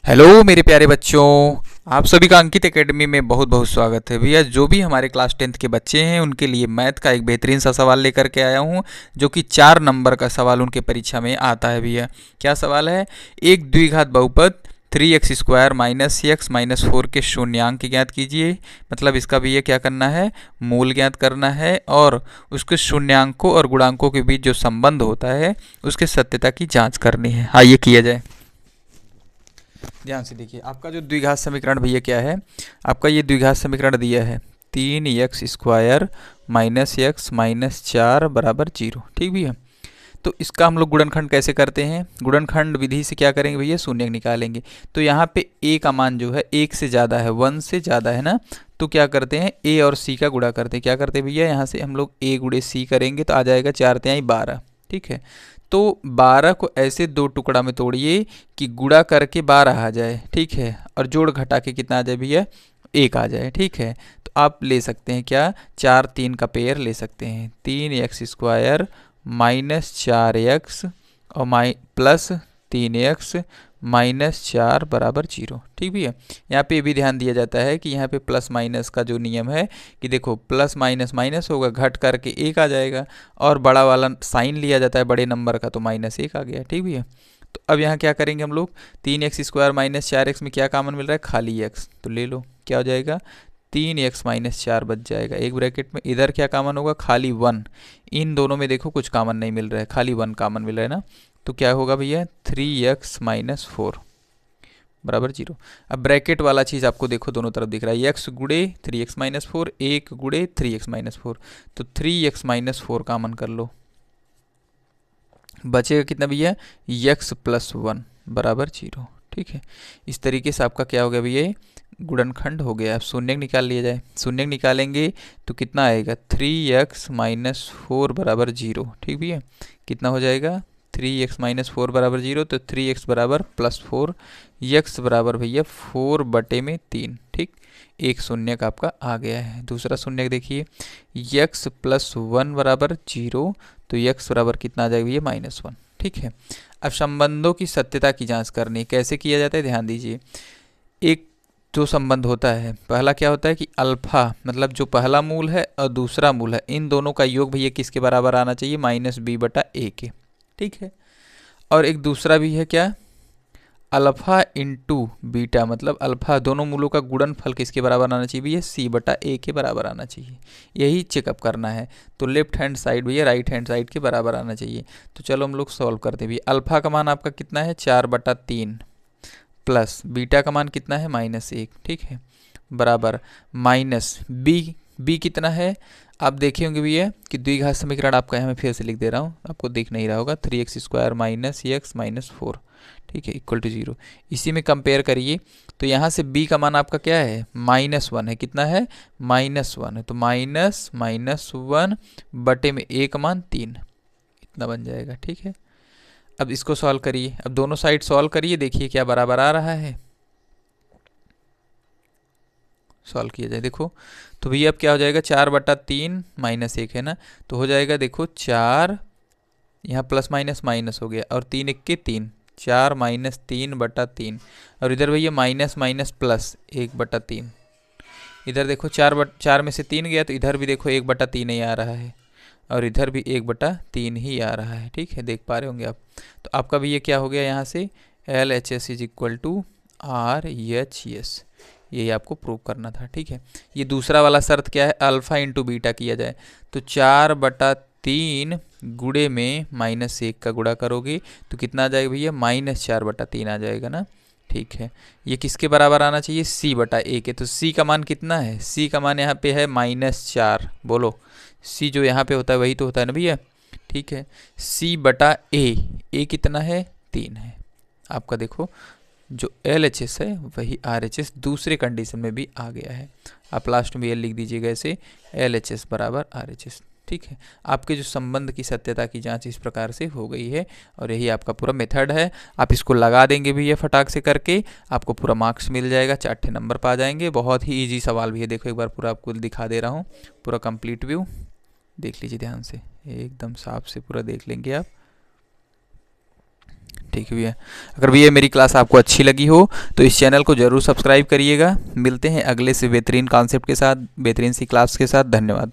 Hello मेरे प्यारे बच्चों। आप सभी का अंकित एकेडमी में बहुत बहुत स्वागत है भैया। जो भी हमारे क्लास 10th के बच्चे हैं उनके लिए मैथ का एक बेहतरीन सा सवाल लेकर के आया हूं, जो कि 4 नंबर का सवाल उनके परीक्षा में आता है भैया। क्या सवाल है? एक द्विघात बहुपद 3x² माइनस एक्स माइनस 4 के शून्यांक ज्ञात कीजिए। मतलब इसका भैया क्या करना है? मूल ज्ञात करना है और उसके शून्यांकों और गुणांकों के बीच जो संबंध होता है उसके सत्यता की जाँच करनी है। आइए किया जाए। ध्यान से देखिए, आपका जो द्विघात समीकरण भैया क्या है? आपका ये द्विघात समीकरण दिया है 3x² माइनस एक्स माइनस 4 बराबर 0। ठीक भैया। तो इसका हम लोग गुणनखंड कैसे करते हैं? गुणनखंड विधि से क्या करेंगे भैया? शून्य निकालेंगे। तो यहाँ पे a का मान जो है 1 से ज़्यादा है, 1 से ज़्यादा है ना। तो क्या करते हैं? a और c का गुणा करते हैं। क्या करते हैं भैया? यहाँ से हम लोग a गुणे c करेंगे तो आ जाएगा 4×3=12। ठीक है। तो 12 को ऐसे दो टुकड़ा में तोड़िए कि गुणा करके 12 आ जाए। ठीक है। और जोड़ घटा के कितना आ जाए भैया? 1 आ जाए। ठीक है। तो आप ले सकते हैं क्या? 4 3 का पेयर ले सकते हैं। 3x² माइनस 4x और प्लस 3x माइनस 4 बराबर 0। ठीक भैया। यहाँ पे भी ध्यान दिया जाता है कि यहाँ पे प्लस माइनस का जो नियम है कि देखो प्लस माइनस माइनस होगा, घट करके 1 आ जाएगा और बड़ा वाला साइन लिया जाता है बड़े नंबर का, तो -1 आ गया। ठीक भैया। तो अब यहाँ क्या करेंगे हम लोग? 3x² माइनस 4x में क्या कॉमन मिल रहा है? खाली x। तो ले लो, क्या हो जाएगा? 3x माइनस 4 बच जाएगा। एक ब्रैकेट में इधर क्या कॉमन होगा? खाली 1। इन दोनों में देखो कुछ कॉमन नहीं मिल रहा है, खाली 1 कॉमन मिल रहा है ना। तो क्या होगा भैया? 3x माइनस 4 बराबर 0। अब ब्रैकेट वाला चीज़ आपको देखो दोनों तरफ दिख रहा है, x गुड़े 3x माइनस 4, 1 गुड़े 3x माइनस 4। तो 3x माइनस 4 कॉमन कर लो, बचेगा कितना भैया? x प्लस 1 बराबर 0। ठीक है। इस तरीके से आपका क्या हो गया भैया? गुणनखंड हो गया। अब शून्य निकाल लिया जाए। शून्य निकालेंगे तो कितना आएगा? 3x माइनस 4 बराबर 0। ठीक भैया। कितना हो जाएगा? 3x माइनस 4 बराबर 0। तो 3x बराबर प्लस 4, x बराबर भैया 4/3। ठीक। एक शून्य का आपका आ गया है। दूसरा शून्य देखिए, x प्लस 1 बराबर 0। तो x बराबर कितना आ जाएगा भैया? -1। ठीक है। अब संबंधों की सत्यता की जांच करनी है। कैसे किया जाता है? ध्यान दीजिए। एक जो संबंध होता है, पहला क्या होता है कि अल्फा, मतलब जो पहला मूल है और दूसरा मूल है, इन दोनों का योग भैया किसके बराबर आना चाहिए? -b/a के। ठीक है। और एक दूसरा भी है क्या? अल्फा इंटू बीटा, मतलब अल्फा दोनों मूलों का गुणनफल किसके बराबर आना चाहिए भैया? c/a के बराबर आना चाहिए। यही चेकअप करना है। तो लेफ्ट हैंड साइड भैया राइट हैंड साइड के बराबर आना चाहिए। तो चलो हम लोग सॉल्व करते हैं भैया। अल्फा का मान आपका कितना है? 4/3 प्लस बीटा का मान कितना है? -1। ठीक है। बराबर माइनस बी कितना है? आप देखे होंगे भैया कि द्विघात समीकरण आपका यहाँ मैं फिर से लिख दे रहा हूँ, आपको दिख नहीं रहा होगा। 3x² minus x minus 4। ठीक है, इक्वल टू 0। इसी में कंपेयर करिए तो यहाँ से b का मान आपका क्या है? -1 है। कितना है? -1 है। तो -1 बटे में a का मान 3, इतना बन जाएगा। ठीक है। अब इसको सॉल्व करिए। अब दोनों साइड सॉल्व करिए, देखिए क्या बराबर आ रहा है। सॉल्व किया जाए देखो तो भैया अब क्या हो जाएगा? 4/3 -1 है ना, तो हो जाएगा देखो 4, यहाँ प्लस माइनस माइनस हो गया और 3 1 3, 4 -3/3। और इधर भैया माइनस माइनस प्लस 1/3। इधर देखो 4 में से 3 गया तो इधर भी देखो 1/3 ही आ रहा है और इधर भी 1/3 ही आ रहा है। ठीक है, देख पा रहे होंगे आप। तो आपका भी ये क्या हो गया? यहाँ से LHS is equal to RHS, यही आपको प्रूव करना था। ठीक है। ये दूसरा वाला शर्त क्या है? अल्फा इंटू बीटा किया जाए तो 4/3 गुड़े में -1 का गुणा करोगे तो कितना आ जाएगा भैया? -4/3 आ जाएगा ना। ठीक है। ये किसके बराबर आना चाहिए? c/a के। तो c का मान कितना है? c का मान यहाँ पे है -4। बोलो, c जो यहाँ पे होता है वही तो होता है ना भैया। ठीक है। c/a कितना है? 3 है। आपका देखो जो LHS है वही RHS दूसरे कंडीशन में भी आ गया है। आप लास्ट में ये लिख दीजिएगा ऐसे, LHS बराबर RHS। ठीक है। आपके जो संबंध की सत्यता की जांच इस प्रकार से हो गई है और यही आपका पूरा मेथड है। आप इसको लगा देंगे भी ये फटाक से करके, आपको पूरा मार्क्स मिल जाएगा, 4 नंबर पा जाएंगे। बहुत ही ईजी सवाल भी है। देखो एक बार पूरा आपको दिखा दे रहा हूँ, पूरा कंप्लीट व्यू देख लीजिए ध्यान से, एकदम साफ से पूरा देख लेंगे आप। ठीक है भैया। अगर भैया मेरी क्लास आपको अच्छी लगी हो तो इस चैनल को ज़रूर सब्सक्राइब करिएगा। मिलते हैं अगले से बेहतरीन कॉन्सेप्ट के साथ, बेहतरीन सी क्लास के साथ। धन्यवाद।